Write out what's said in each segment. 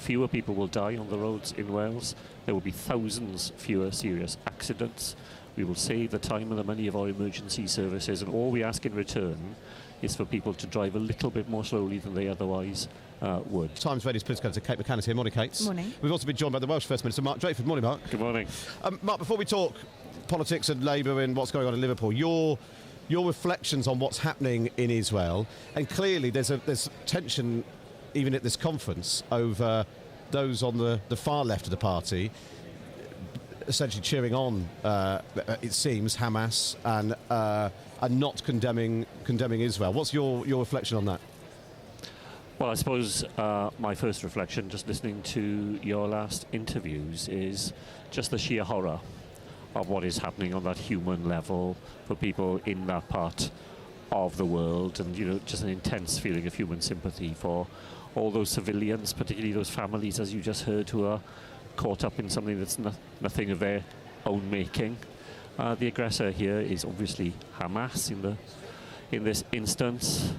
fewer people will die on the roads in Wales. There will be thousands fewer serious accidents. We will save the time and the money of our emergency services, and all we ask in return is for people to drive a little bit more slowly than they otherwise would. Times Radio's political editor Kate McCann is here. Morning, Kate. Morning. We've also been joined by the Welsh First Minister Mark Drakeford. Morning, Mark. Good morning. Mark, before we talk politics and Labour and what's going on in Liverpool, your reflections on what's happening in Israel, and clearly there's tension even at this conference over those on the far left of the party essentially cheering on, it seems, Hamas and not condemning Israel. What's your reflection on that? Well, I suppose my first reflection, just listening to your last interviews, is just the sheer horror of what is happening on that human level for people in that part of the world, and just an intense feeling of human sympathy for all those civilians, particularly those families, as you just heard, who are caught up in something that's nothing of their own making. The aggressor here is obviously Hamas in this instance.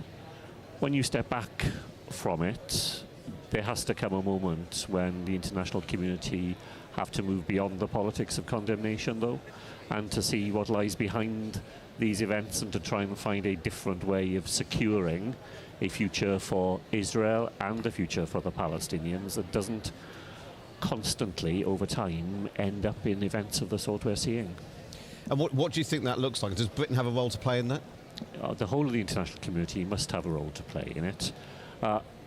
When you step back from it, there has to come a moment when the international community have to move beyond the politics of condemnation, though, and to see what lies behind these events and to try and find a different way of securing a future for Israel and a future for the Palestinians that doesn't constantly, over time, end up in events of the sort we're seeing. And what do you think that looks like? Does Britain have a role to play in that? The whole of the international community must have a role to play in it.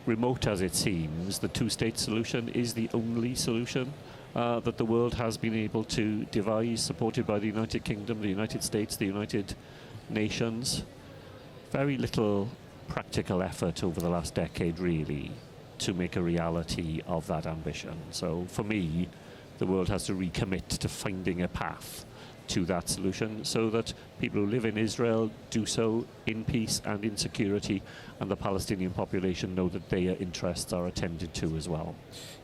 Remote as it seems, the two-state solution is the only solution that the world has been able to devise, supported by the United Kingdom, the United States, the United Nations. Very little practical effort over the last decade, really, to make a reality of that ambition. So for me, the world has to recommit to finding a path to that solution so that people who live in Israel do so in peace and in security, and the Palestinian population know that their interests are attended to as well.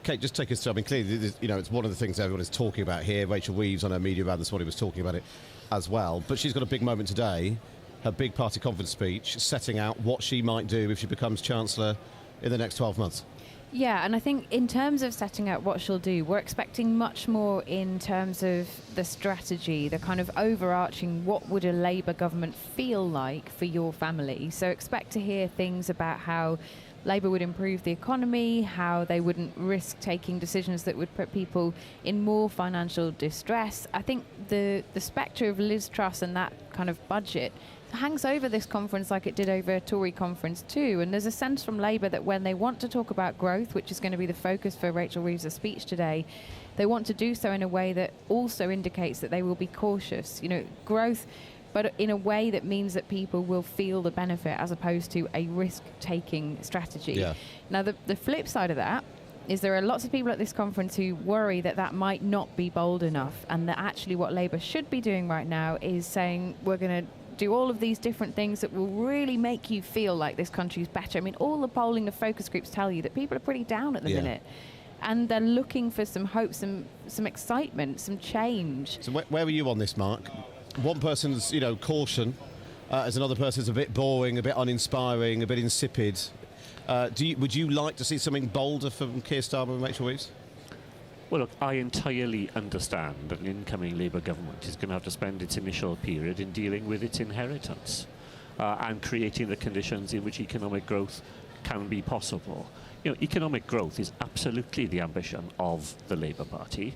Kate, just take us through. I mean, clearly, it's one of the things everyone is talking about here. Rachel Reeves on her media round this morning was talking about it as well. But she's got a big moment today, her big party conference speech, setting out what she might do if she becomes Chancellor in the next 12 months. Yeah, and I think in terms of setting out what she'll do, we're expecting much more in terms of the strategy, the kind of overarching what would a Labour government feel like for your family. So expect to hear things about how Labour would improve the economy, how they wouldn't risk taking decisions that would put people in more financial distress. I think the spectre of Liz Truss and that kind of budget hangs over this conference like it did over a Tory conference too, and there's a sense from Labour that when they want to talk about growth, which is going to be the focus for Rachel Reeves' speech today, they want to do so in a way that also indicates that they will be cautious, growth, but in a way that means that people will feel the benefit as opposed to a risk-taking strategy. Yeah. Now the flip side of that is there are lots of people at this conference who worry that that might not be bold enough, and that actually what Labour should be doing right now is saying we're going to do all of these different things that will really make you feel like this country's better. I mean, all the polling, the focus groups tell you that people are pretty down at the minute. And they're looking for some hope, some excitement, some change. So where are you on this, Mark? One person's, caution, as another person's a bit boring, a bit uninspiring, a bit insipid. Would you like to see something bolder from Keir Starmer and Rachel Reeves? Well, look, I entirely understand that an incoming Labour government is going to have to spend its initial period in dealing with its inheritance and creating the conditions in which economic growth can be possible. Economic growth is absolutely the ambition of the Labour Party,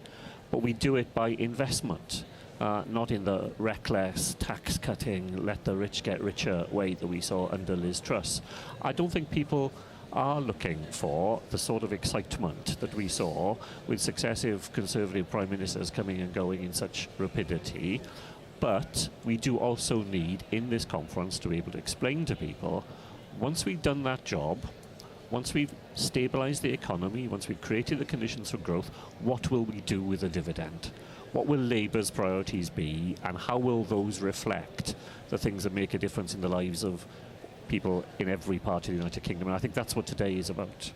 but we do it by investment, not in the reckless, tax-cutting, let the rich get richer way that we saw under Liz Truss. I don't think people are looking for the sort of excitement that we saw with successive Conservative Prime Ministers coming and going in such rapidity. But we do also need, in this conference, to be able to explain to people, once we've done that job, once we've stabilised the economy, once we've created the conditions for growth, what will we do with the dividend? What will Labour's priorities be, and how will those reflect the things that make a difference in the lives of people in every part of the United Kingdom. And I think that's what today is about.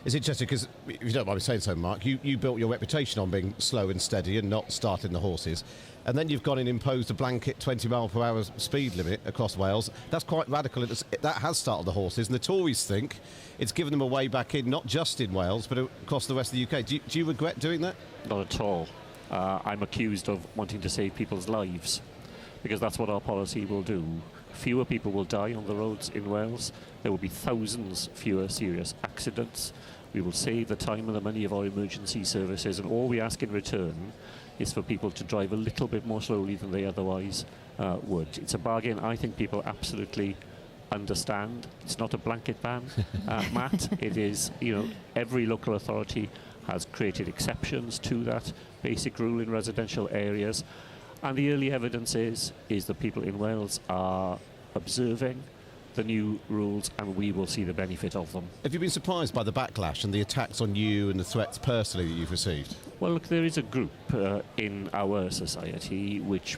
It's interesting because, if you don't mind me saying so, Mark, you built your reputation on being slow and steady and not starting the horses. And then you've gone and imposed a blanket 20 mile per hour speed limit across Wales. That's quite radical. That has started the horses. And the Tories think it's given them a way back in, not just in Wales, but across the rest of the UK. Do you regret doing that? Not at all. I'm accused of wanting to save people's lives, because that's what our policy will do. Fewer people will die on the roads in Wales. There will be thousands fewer serious accidents. We will save the time and the money of our emergency services, and all we ask in return is for people to drive a little bit more slowly than they otherwise would. It's a bargain I think people absolutely understand. It's not a blanket ban, Matt. It is, every local authority has created exceptions to that basic rule in residential areas. And the early evidence is that people in Wales are observing the new rules, and we will see the benefit of them. Have you been surprised by the backlash and the attacks on you and the threats personally that you've received? Well, look, there is a group in our society which,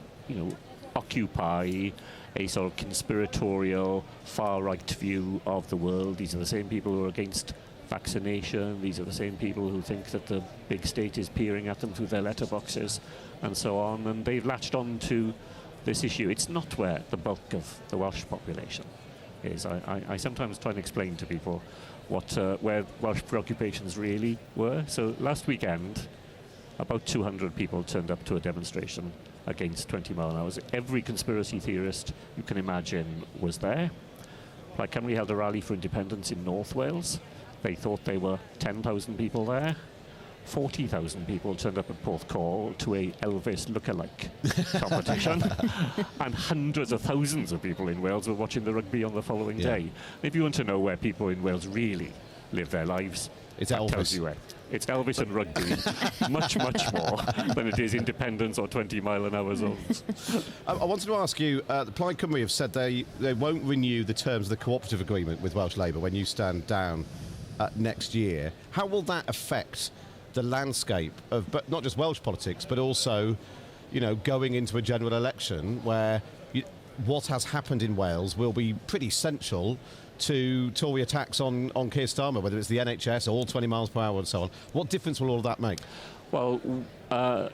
occupy a sort of conspiratorial, far-right view of the world. These are the same people who are against vaccination. These are the same people who think that the big state is peering at them through their letterboxes and so on. And they've latched on to this issue. It's not where the bulk of the Welsh population is. I sometimes try and explain to people where Welsh preoccupations really were. So last weekend, about 200 people turned up to a demonstration against 20 mile an hour. Every conspiracy theorist you can imagine was there. Plaid Cymru held a rally for independence in North Wales. They thought there were 10,000 people there. 40,000 people turned up at Porthcawl to a Elvis look-alike competition, and hundreds of thousands of people in Wales were watching the rugby on the following day. If you want to know where people in Wales really live their lives, it's that Elvis. Tells you where. It's Elvis and rugby, much more than it is independence or 20 mile an hour zones. I wanted to ask you, the Plaid Cymru have said they won't renew the terms of the cooperative agreement with Welsh Labour when you stand down next year. How will that affect the landscape of not just Welsh politics, but also, going into a general election where what has happened in Wales will be pretty central to Tory attacks on Keir Starmer, whether it's the NHS or all 20 miles per hour and so on. What difference will all of that make? Well,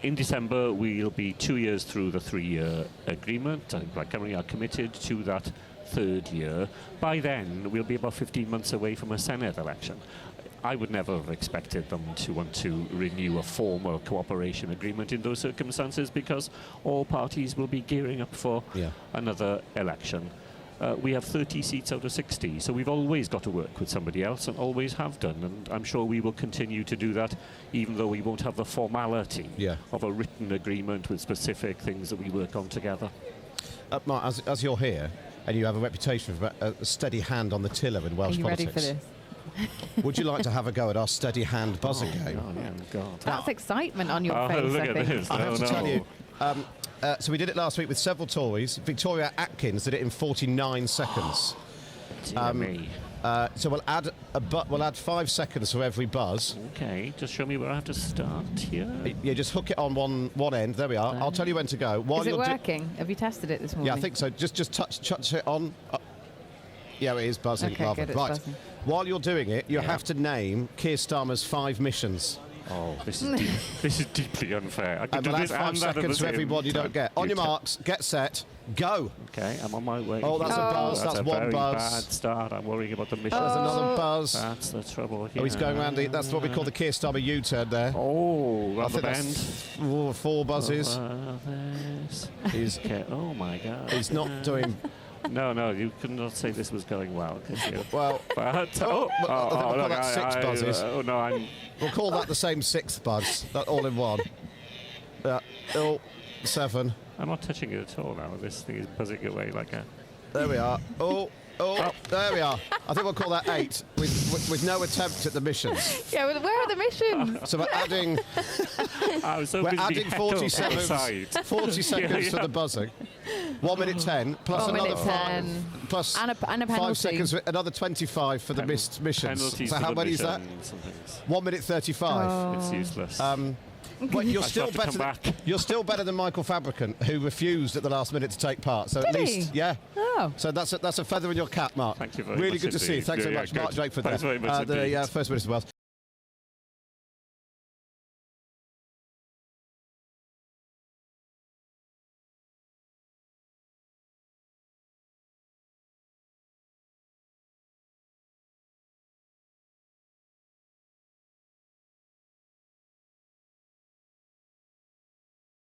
in December, we'll be 2 years through the 3-year agreement. I think Plaid Cymru are committed to that third year. By then, we'll be about 15 months away from a Senedd election. I would never have expected them to want to renew a formal cooperation agreement in those circumstances, because all parties will be gearing up for another election. We have 30 seats out of 60, so we've always got to work with somebody else, and always have done, and I'm sure we will continue to do that, even though we won't have the formality of a written agreement with specific things that we work on together. Mark, as you're here, and you have a reputation for a steady hand on the tiller in Welsh politics. Are you ready for this? Would you like to have a go at our steady hand buzzing game? God. That's excitement on your face, Look I at think. this. I have to tell you, so we did it last week with several Tories. Victoria Atkins did it in 49 seconds. Dear me. So we'll add 5 seconds for every buzz. Okay, just show me where I have to start here. Yeah, just hook it on one end. There we are. I'll tell you when to go. Is it working? Have you tested it this morning? Yeah, I think so. Just touch it on. Yeah, it is buzzing. Okay, good, it's buzzing. While you're doing it, you have to name Keir Starmer's 5 missions. Oh, this is deeply unfair. I can And do we'll add this 5 and that at the seconds for same every one you don't time. get. On your marks, get set, go. Okay, I'm on my way. Oh, that's a buzz. That's a one very buzz. bad start. I'm worrying about the mission. There's another buzz. That's the trouble here. Oh, he's going around. That's what we call the Keir Starmer U-turn there. Oh, I rubber think band. that's 4 buzzes. He's, Okay. Oh my God. he's not doing... No, you could not say this was going well. Could you? Well, But, I think we'll call look, that 6 buzzes. Oh no, I'm. We'll call that the same 6th buzz. That all in one. 7. I'm not touching it at all now. This thing is buzzing away like a. There we are. There we are. I think we'll call that 8 with no attempt at the missions. Yeah, well, where are the missions? So we're adding I was so we're busy adding being heckled 40 on the seconds, side. 40 seconds Yeah. for the buzzing. 1 minute 10 plus 1 another minute 5 10. plus And a 5 penalty. seconds, another 25 for the missed missions. Penalties So for how the many is that? mission, some things. 1 minute 35. Oh. It's useless. Well, you're I still still have to better. come back. You're still better than Michael Fabricant, who refused at the last minute to take part. So at Did least, he? yeah. Oh. So that's a feather in your cap, Mark. Thank you very really much good to see you. indeed. Thanks so Yeah, much, good. Mark Drakeford. Thanks very much the indeed. First Minister of Wales.